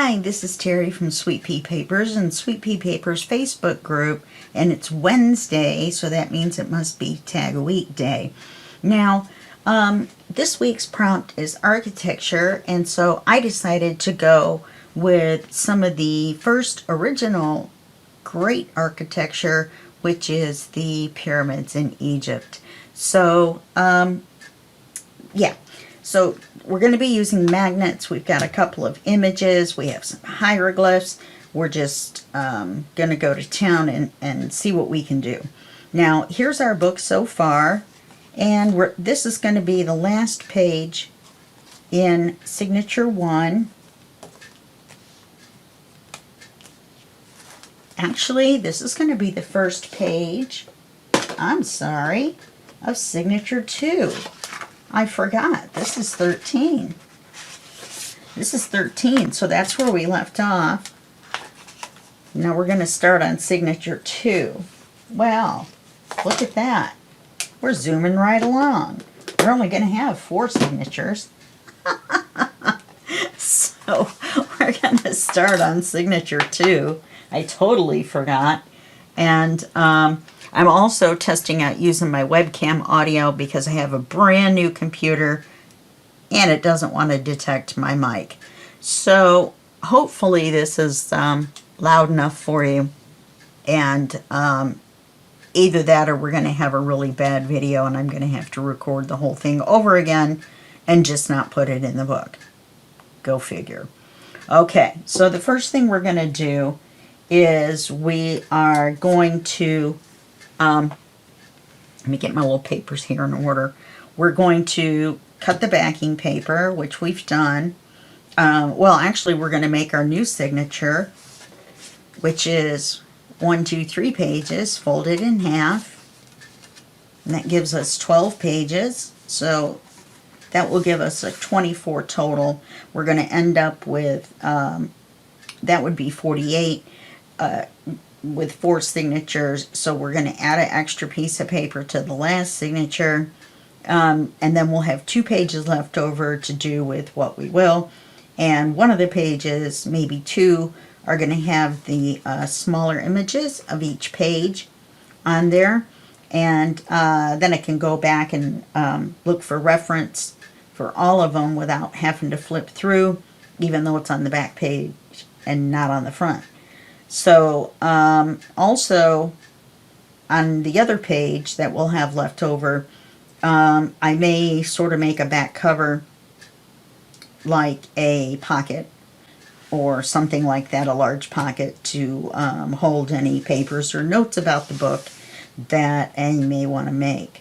Hi, this is Terry from Sweet Pea Papers and Sweet Pea Papers Facebook group, and it's Wednesday, so that means it must be Tag a Week Day. Now, this week's prompt is architecture, and so I decided to go with some of the first original great architecture, which is the pyramids in Egypt. So, yeah. So we're going to be using magnets. We've got a couple of images. We have some hieroglyphs. We're just going to go to town and see what we can do. Now, here's our book so far. And this is going to be the last page in Signature 1. Actually, this is going to be the first page, I'm sorry, of Signature 2. I forgot. This is 13. This is 13, so that's where we left off. Now we're going to start on Signature 2. Well, look at that. We're zooming right along. We're only going to have 4 signatures. So we're going to start on Signature 2. I totally forgot. And I'm also testing out using my webcam audio because I have a brand new computer and it doesn't want to detect my mic. So hopefully this is loud enough for you, and either that or we're going to have a really bad video and I'm going to have to record the whole thing over again and just not put it in the book. Go figure. Okay, so the first thing we're going to do is we are going to let me get my little papers here in order. We're going to cut the backing paper, which we've done. Well, actually, we're going to make our new signature, which is 1, 2, 3 pages, folded in half. And that gives us 12 pages. So that will give us a 24 total. We're going to end up with, that would be 48. With 4 signatures, so we're going to add an extra piece of paper to the last signature, and then we'll have 2 pages left over to do with what we will, and one of the pages, maybe 2, are going to have the smaller images of each page on there, and then I can go back and look for reference for all of them without having to flip through, even though it's on the back page and not on the front. So, also, on the other page that we'll have left over, I may sort of make a back cover like a pocket or something like that, a large pocket to hold any papers or notes about the book that you may want to make.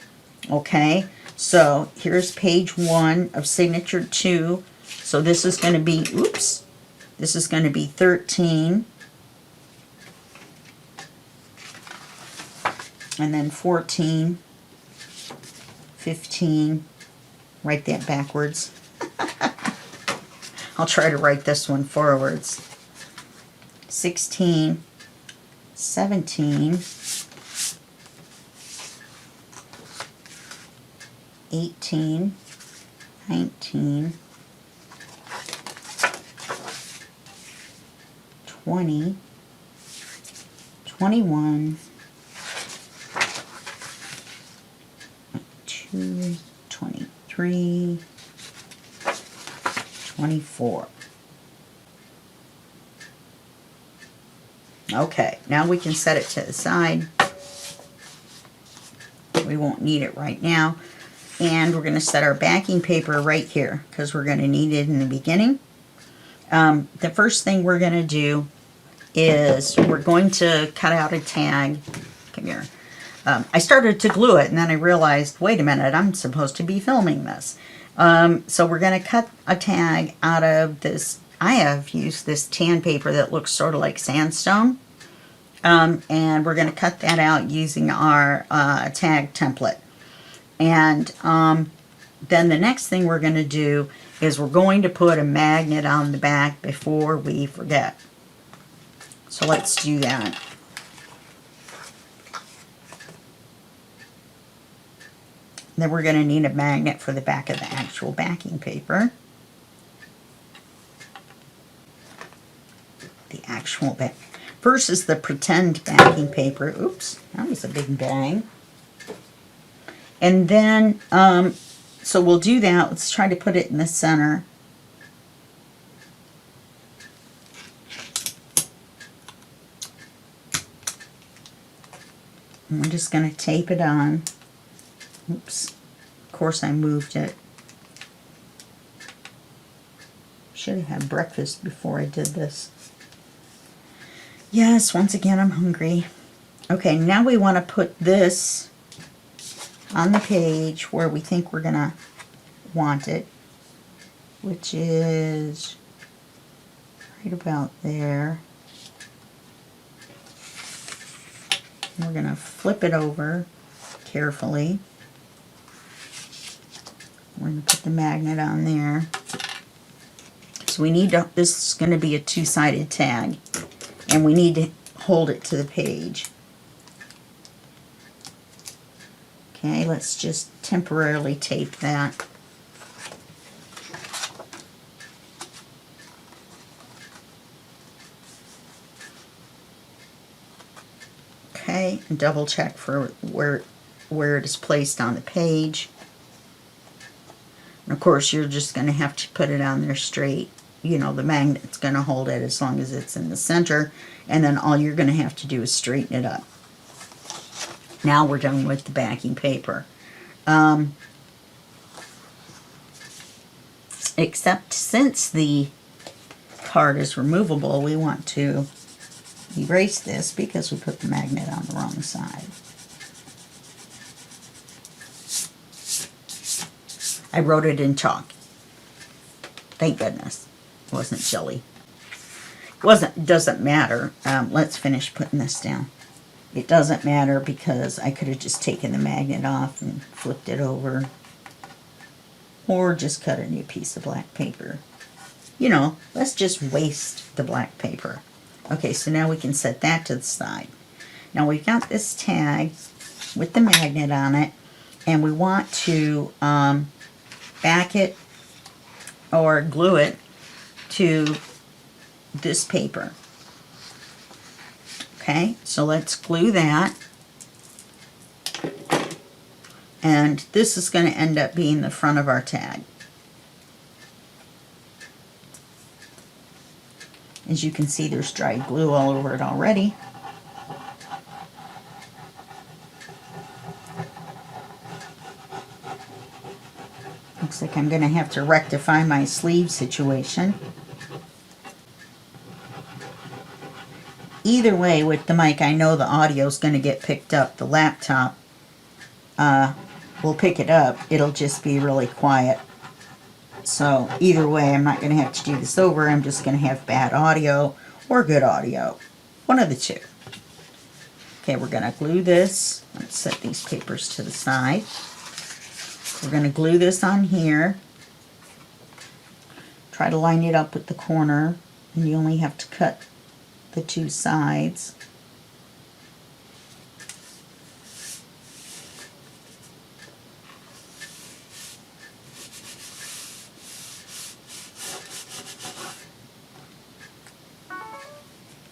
Okay, so here's page 1 of Signature 2. So this is going to be, oops, this is going to be 13. And then 14, 15, write that backwards. I'll try to write this one forwards. 16, 17, 18, 19, 20, 21, 23, 24. Okay, now we can set it to the side. We won't need it right now. And we're going to set our backing paper right here because we're going to need it in the beginning. The first thing we're going to do is we're going to cut out a tag. Come here. I started to glue it, and then I realized, wait a minute, I'm supposed to be filming this. So we're going to cut a tag out of this. I have used this tan paper that looks sort of like sandstone. And we're going to cut that out using our tag template. And then the next thing we're going to do is we're going to put a magnet on the back before we forget. So let's do that. Then we're going to need a magnet for the back of the actual backing paper. actual back versus the pretend backing paper. Oops, that was a big bang. And then, so we'll do that. Let's try to put it in the center. And we're just going to tape it on. Oops. Of course I moved it. Should have had breakfast before I did this. Yes, once again I'm hungry. Okay, now we want to put this on the page where we think we're going to want it, which is right about there. We're going to flip it over carefully. We're going to put the magnet on there. So we need to, this is going to be a two-sided tag, and we need to hold it to the page. Okay, let's just temporarily tape that. Okay, and double check for where it is placed on the page. And of course, you're just going to have to put it on there straight. You know, the magnet's going to hold it as long as it's in the center, and then all you're going to have to do is straighten it up. Now we're done with the backing paper. Except since the card is removable, we want to erase this because we put the magnet on the wrong side. I wrote it in chalk. Thank goodness. It wasn't jelly. It doesn't matter. Let's finish putting this down. It doesn't matter because I could have just taken the magnet off and flipped it over. Or just cut a new piece of black paper. You know, let's just waste the black paper. Okay, so now we can set that to the side. Now we've got this tag with the magnet on it, and we want to back it or glue it to this paper. Okay, so let's glue that. And this is going to end up being the front of our tag. As you can see, there's dried glue all over it already. Looks like I'm going to have to rectify my sleeve situation. Either way, with the mic, I know the audio is going to get picked up. The laptop will pick it up. It'll just be really quiet. So either way, I'm not going to have to do this over. I'm just going to have bad audio or good audio. One of the two. Okay, we're going to glue this. Let's set these papers to the side. We're going to glue this on here. Try to line it up with the corner. And you only have to cut the two sides.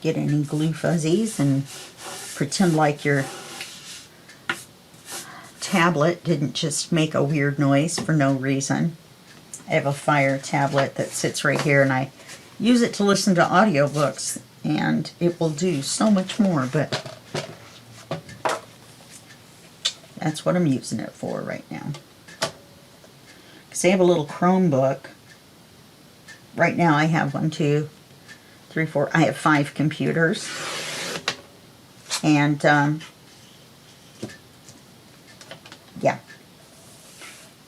Get any glue fuzzies and pretend like your tablet didn't just make a weird noise for no reason. I have a Fire tablet that sits right here, and I use it to listen to audiobooks, and it will do so much more, but that's what I'm using it for right now. Because I have a little Chromebook. Right now I have 1, 2, 3, 4, I have 5 computers. And, yeah.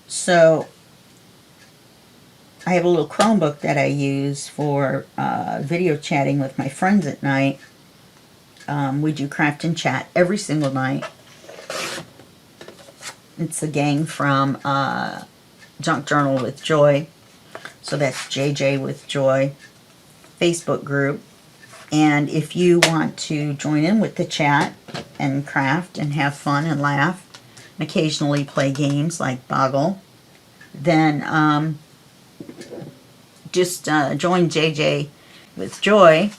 So, I have a little Chromebook that I use for video chatting with my friends at night. We do craft and chat every single night. It's the gang from Junk Journal with Joy. So that's JJ with Joy Facebook group. And if you want to join in with the chat and craft and have fun and laugh and occasionally play games like Boggle, then just join JJ with Joy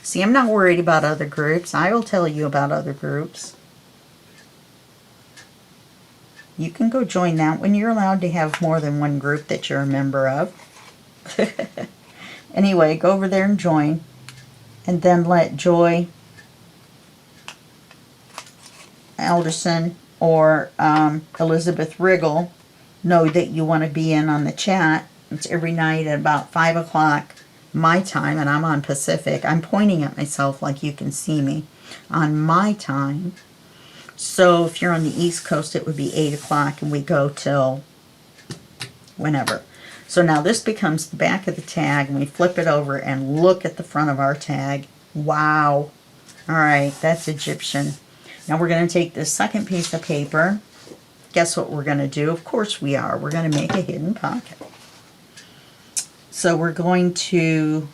See, I'm not worried about other groups. I will tell you about other groups. You can go join that when you're allowed to have more than one group that you're a member of. Anyway, go over there and join. And then let Joy Alderson or Elizabeth Riggle know that you want to be in on the chat. It's every night at about 5 o'clock my time, and I'm on Pacific. I'm pointing at myself like you can see me on my time. So if you're on the East Coast, it would be 8 o'clock, and we go till whenever. So now this becomes the back of the tag, and we flip it over and look at the front of our tag. Wow. All right, that's Egyptian. Now we're going to take this second piece of paper. Guess what we're going to do? Of course we are. We're going to make a hidden pocket. So we're going to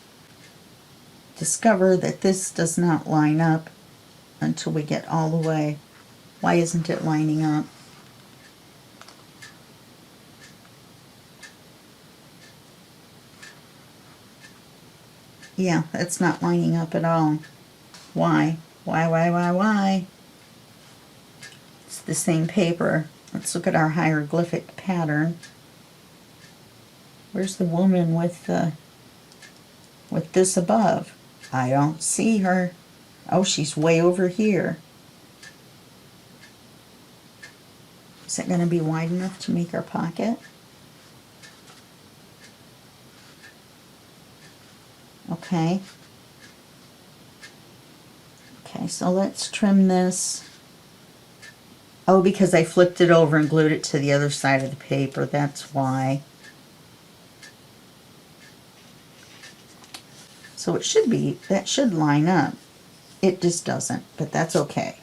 discover that this does not line up until we get all the way. Why isn't it lining up? Yeah, it's not lining up at all. Why? Why? It's the same paper. Let's look at our hieroglyphic pattern. Where's the woman with this above? I don't see her. Oh, she's way over here. Is it going to be wide enough to make our pocket? Okay. Okay, so let's trim this. Oh, because I flipped it over and glued it to the other side of the paper. That's why. So it should be, that should line up. It just doesn't, but that's okay.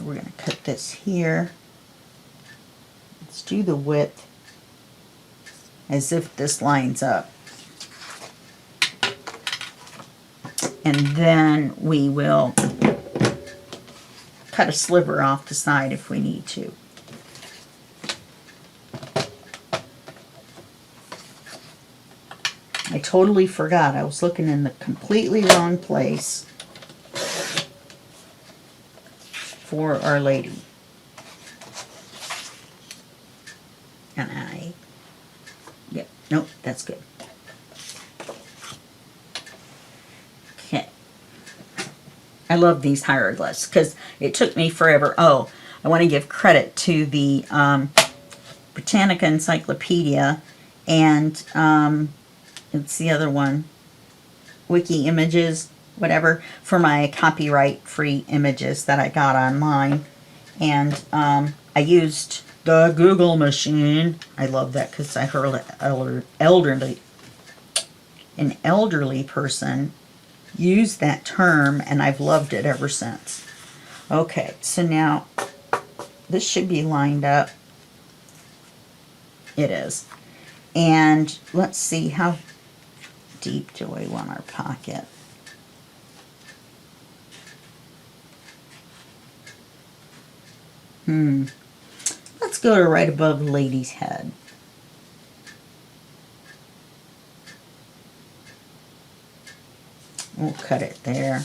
We're going to cut this here. Let's do the width as if this lines up. And then we will cut a sliver off the side if we need to. I totally forgot. I was looking in the completely wrong place for Our Lady. And yep, nope, that's good. Okay. I love these hieroglyphs because it took me forever. Oh, I want to give credit to the Britannica Encyclopedia and it's the other one, Wiki Images, whatever, for my copyright-free images that I got online. And I used the Google machine. I love that because I heard an elderly person use that term, and I've loved it ever since. Okay, so now this should be lined up. It is. And let's see, how deep do we want our pocket? Let's go to right above the lady's head. We'll cut it there.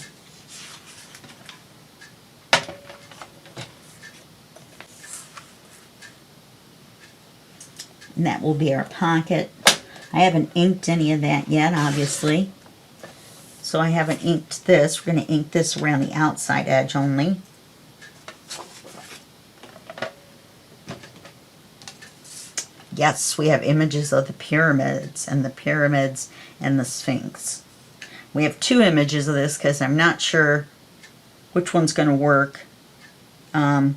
And that will be our pocket. I haven't inked any of that yet, obviously. So I haven't inked this. We're going to ink this around the outside edge only. Yes, we have images of the pyramids and the Sphinx. We have two images of this because I'm not sure which one's going to work. So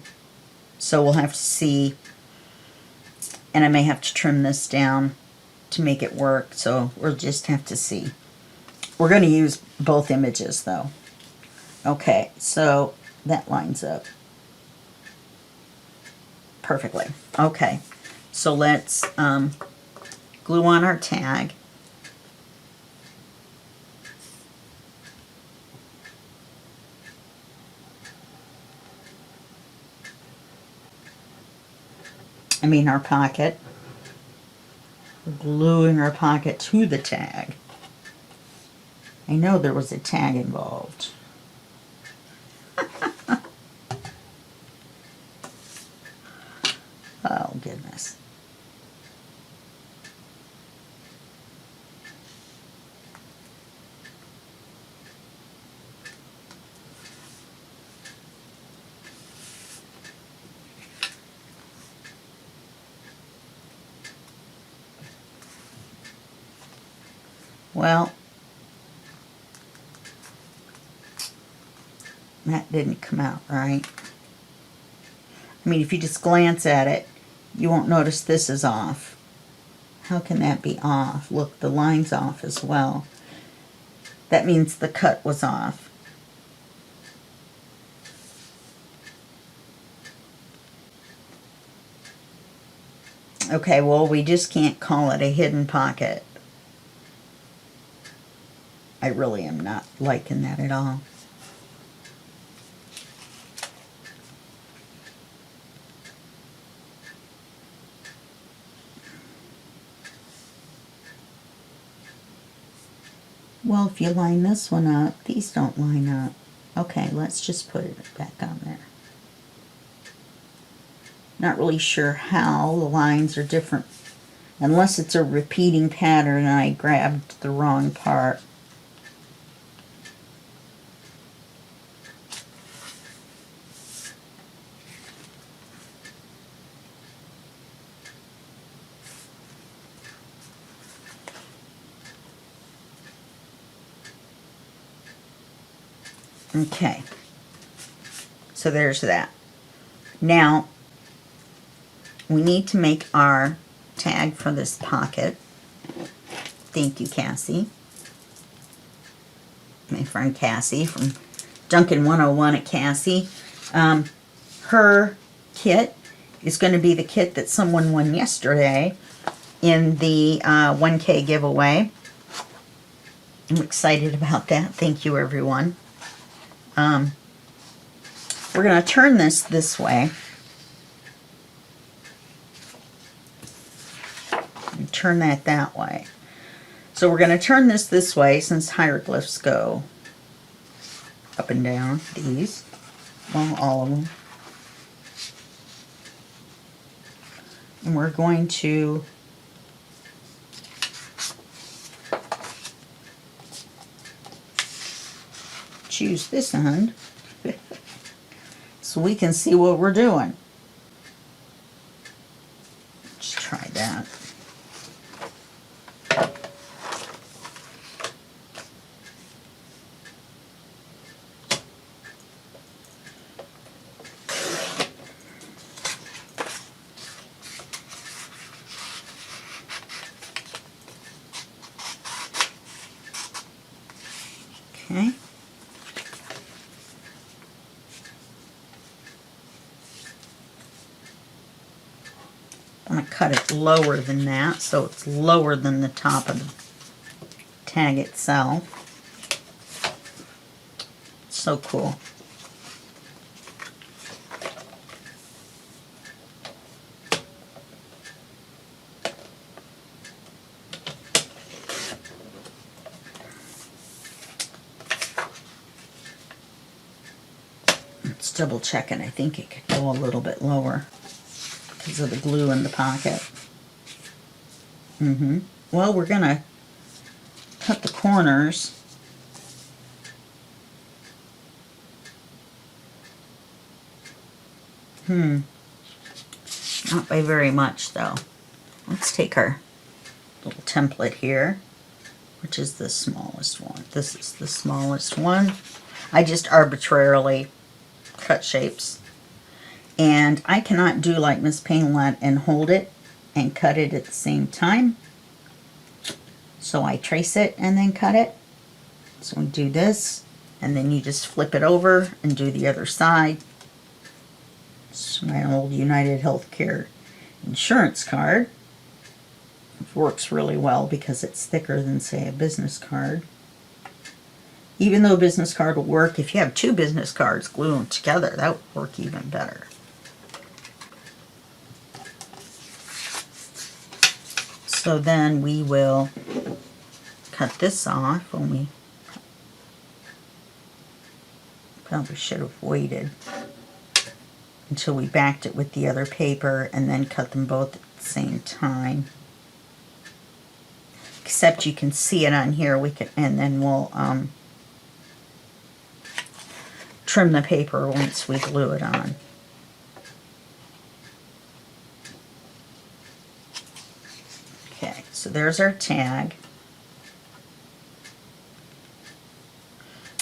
we'll have to see. And I may have to trim this down to make it work. So we'll just have to see. We're going to use both images though. Okay, so that lines up perfectly. Okay, so let's glue on our tag. our pocket. We're gluing our pocket to the tag. I know there was a tag involved. Oh, goodness. Well, that didn't come out right. I mean, if you just glance at it, you won't notice this is off. How can that be off? Look, the line's off as well. That means the cut was off. Okay, well, we just can't call it a hidden pocket. I really am not liking that at all. Well, if you line this one up, these don't line up. Okay, let's just put it back on there. Not really sure how the lines are different, unless it's a repeating pattern and I grabbed the wrong part. Okay, so there's that. Now, we need to make our tag for this pocket. Thank you, Cassie. My friend Cassie from Junkin 101 at Cassie. Her kit is going to be the kit that someone won yesterday in the 1K giveaway. I'm excited about that. Thank you, everyone. We're going to turn this way. And turn that way. So we're going to turn this way since hieroglyphs go up and down, these. Well, all of them. And we're going to choose this end so we can see what we're doing. Let's try that. Okay. I'm going to cut it lower than that, so it's lower than the top of the tag itself. So cool. Let's double check it. I think it could go a little bit lower because of the glue in the pocket. Well, we're going to cut the corners. Not by very much, though. Let's take our little template here, which is the smallest one. This is the smallest one. I just arbitrarily cut shapes. And I cannot do like Miss Paintalot and hold it and cut it at the same time. So I trace it and then cut it. So we do this, and then you just flip it over and do the other side. It's my old United Healthcare insurance card. It works really well because it's thicker than, say, a business card. Even though a business card will work, if you have two business cards, glue them together, that would work even better. So then we will cut this off when we probably should have waited until we backed it with the other paper and then cut them both at the same time. Except you can see it on here, and then we'll trim the paper once we glue it on. Okay, so there's our tag.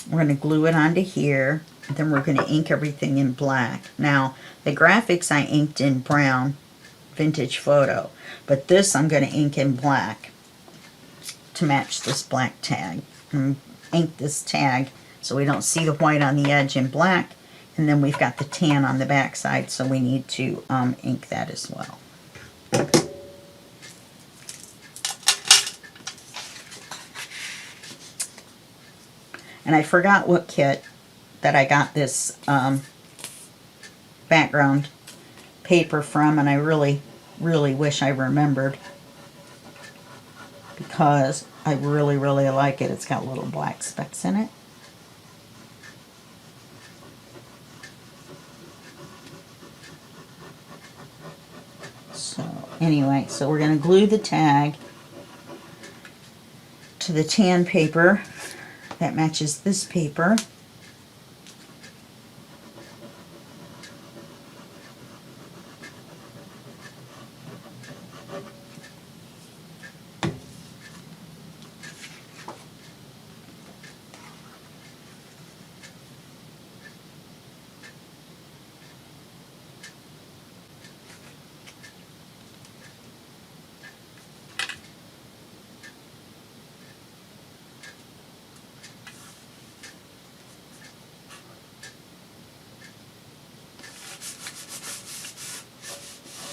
We're going to glue it onto here, and then we're going to ink everything in black. Now, the graphics I inked in brown, vintage photo, but this I'm going to ink in black to match this black tag. And ink this tag so we don't see the white on the edge in black, and then we've got the tan on the back side, so we need to ink that as well. And I forgot what kit that I got this background paper from, and I really, really wish I remembered, because I really, really like it. It's got little black specks in it. So anyway, so we're going to glue the tag to the tan paper that matches this paper.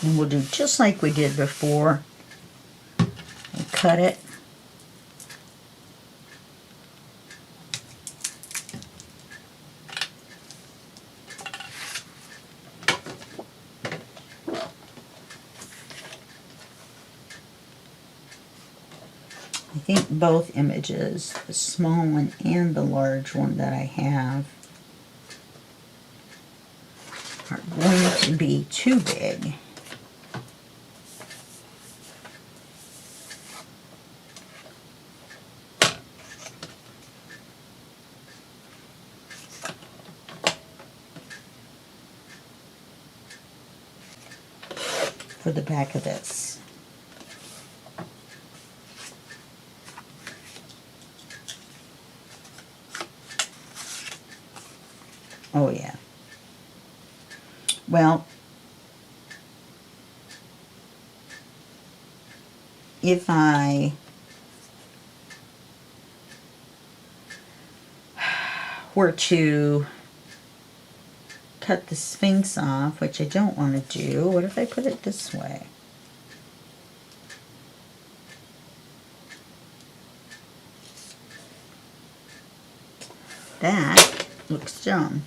And we'll do just like we did before. And cut it. I think both images, the small one and the large one that I have, are going to be too big. For the back of this. Oh yeah. Well, if I were to cut the Sphinx off, which I don't want to do, what if I put it this way? That looks dumb.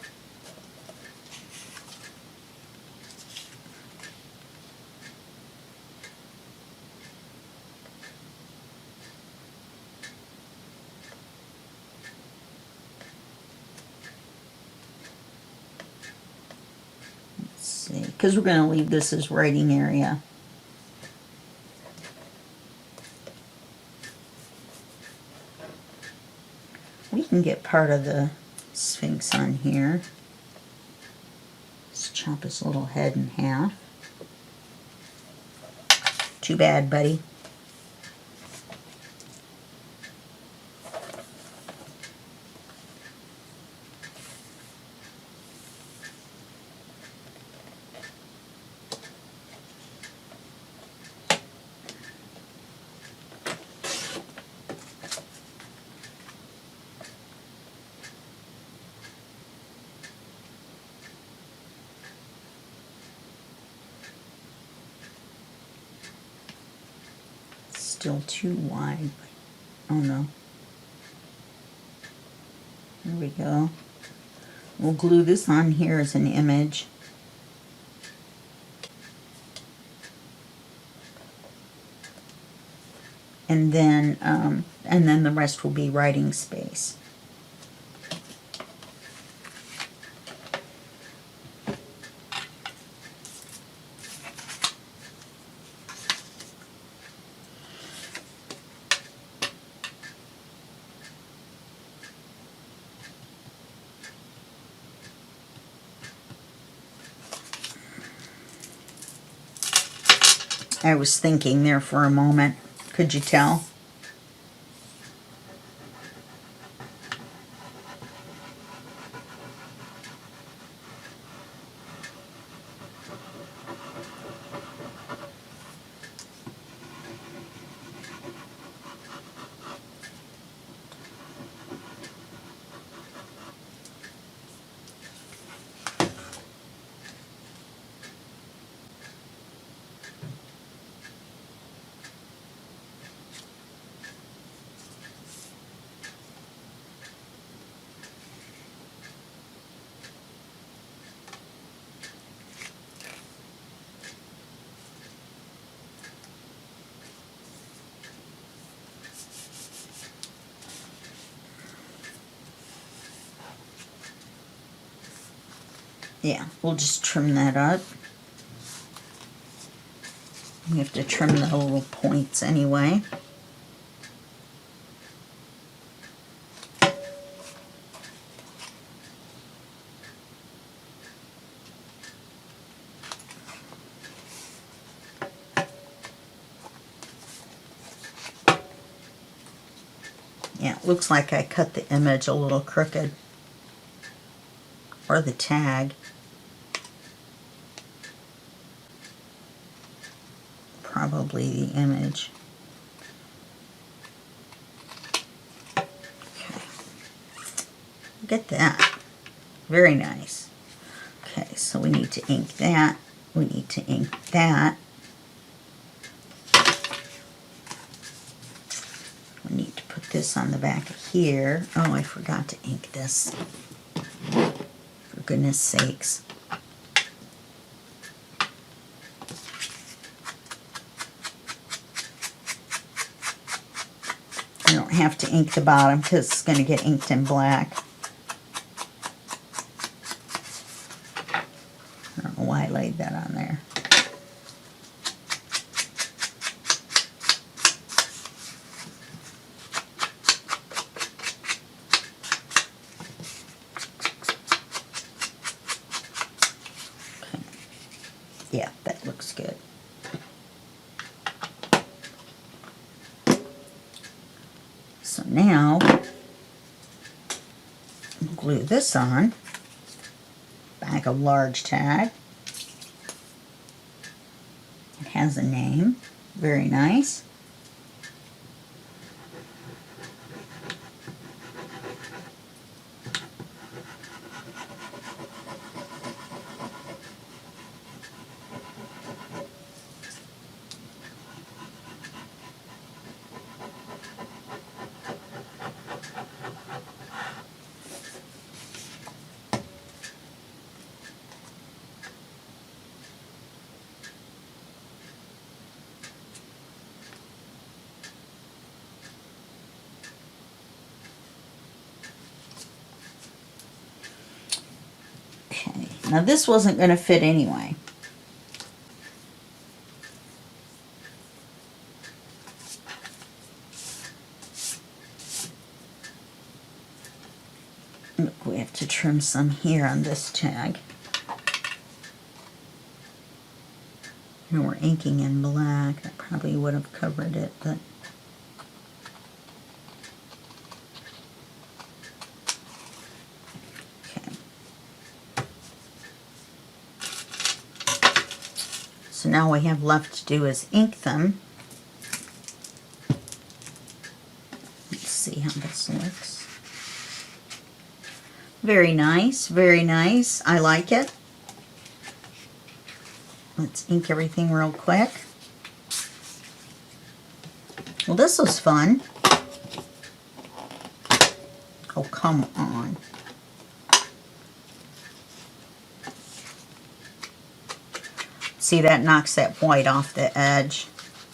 Because we're going to leave this as writing area. We can get part of the Sphinx on here. Let's chop his little head in half. Too bad, buddy. Still too wide. Oh no. There we go. We'll glue this on here as an image. and then the rest will be writing space. I was thinking there for a moment. Could you tell? Yeah, we'll just trim that up. We have to trim the little points anyway. Yeah, it looks like I cut the image a little crooked. Or the tag. Probably the image. Okay. Look at that. Very nice. Okay, so we need to ink that. We need to ink that. We need to put this on the back of here. Oh, I forgot to ink this. For goodness sakes. I don't have to ink the bottom because it's going to get inked in black. I don't know why I laid that on there. Okay. Yeah, that looks good. So now, we'll glue this on, back a large tag. It has a name, very nice. Now this wasn't going to fit anyway. Look, we have to trim some here on this tag. And we're inking in black. That probably would have covered it, but so now what we have left to do is ink them. Let's see how this looks. Very nice, very nice. I like it. Let's ink everything real quick. Well, this was fun. Oh, come on. See, that knocks that white off the edge.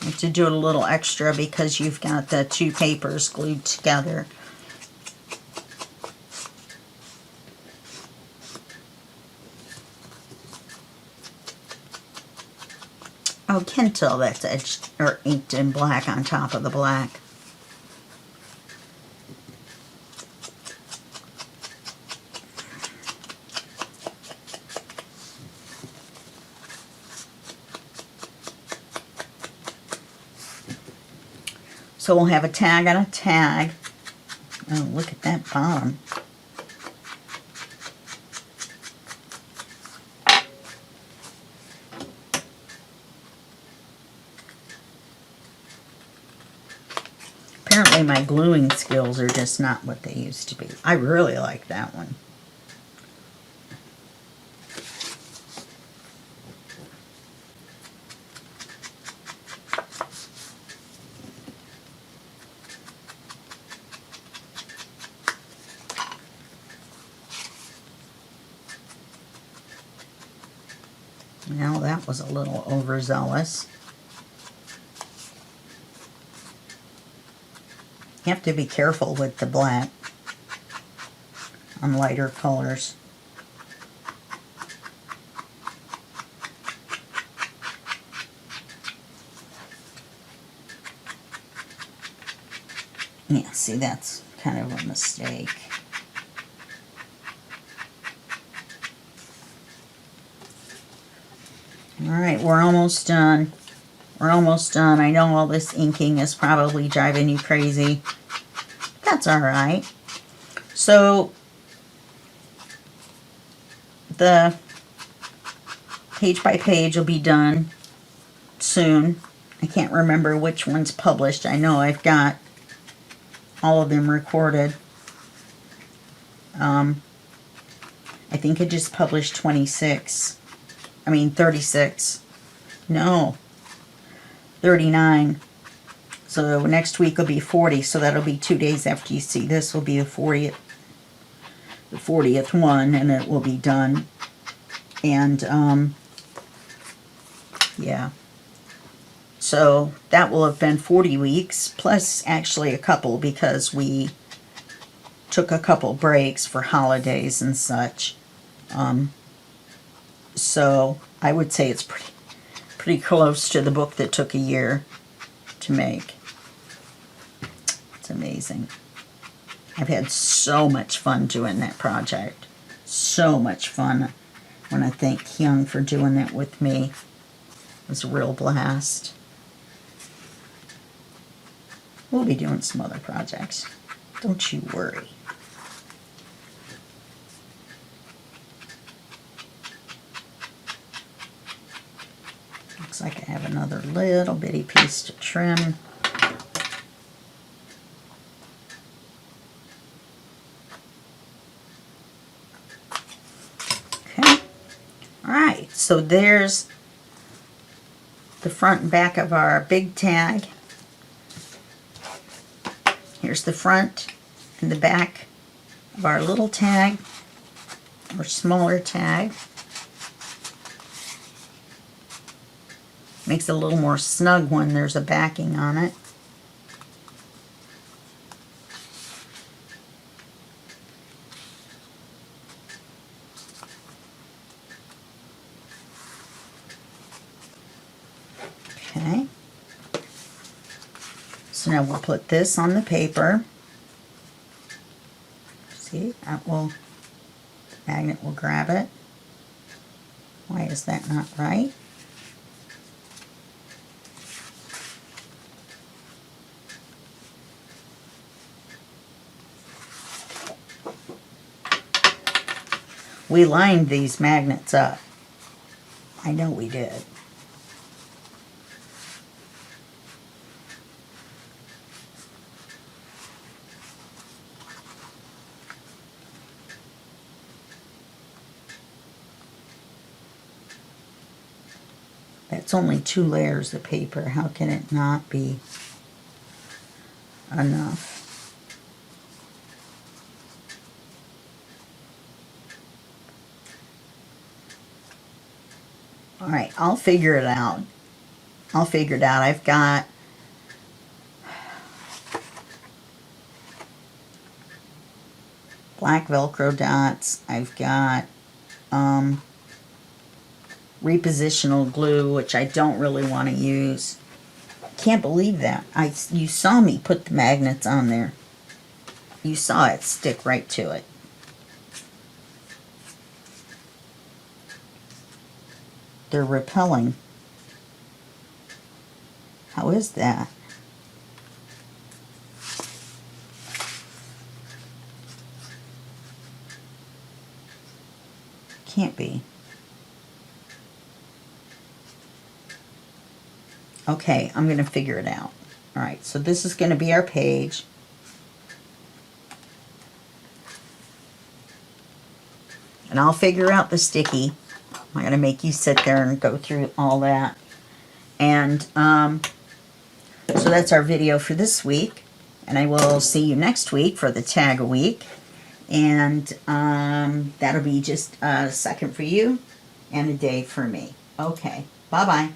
You have to do it a little extra because you've got the two papers glued together. Oh, can tell that's etched or inked in black on top of the black. So we'll have a tag on a tag. Oh, look at that bottom. Apparently my gluing skills are just not what they used to be. I really like that one. Now that was a little overzealous. You have to be careful with the black on lighter colors. Yeah, see, that's kind of a mistake. Alright, we're almost done. We're almost done. I know all this inking is probably driving you crazy. That's alright. So, the page by page will be done soon. I can't remember which one's published. I know I've got all of them recorded. I think I just published 36. 36. No. 39. So next week will be 40, so that'll be 2 days after you see this will be the 40th one, and it will be done. And yeah. So that will have been 40 weeks, plus actually a couple because we took a couple breaks for holidays and such. So I would say it's pretty close to the book that took a year to make. It's amazing. I've had so much fun doing that project. So much fun. I want to thank Kyung for doing that with me. It was a real blast. We'll be doing some other projects. Don't you worry. Looks like I have another little bitty piece to trim. Okay. Alright, so there's the front and back of our big tag. Here's the front and the back of our little tag, or smaller tag. Makes it a little more snug when there's a backing on it. Okay. So now we'll put this on the paper. See, magnet will grab it. Why is that not right? We lined these magnets up. I know we did. That's only 2 layers of paper. How can it not be enough? Alright, I'll figure it out. I'll figure it out. I've got black Velcro dots. I've got repositional glue, which I don't really want to use. Can't believe that. You saw me put the magnets on there. You saw it stick right to it. They're repelling. How is that? Can't be. Okay, I'm going to figure it out. All right, so this is going to be our page. And I'll figure out the sticky. I'm going to make you sit there and go through all that. And so that's our video for this week. And I will see you next week for the tag a week. And that'll be just a second for you and a day for me. Okay, bye-bye.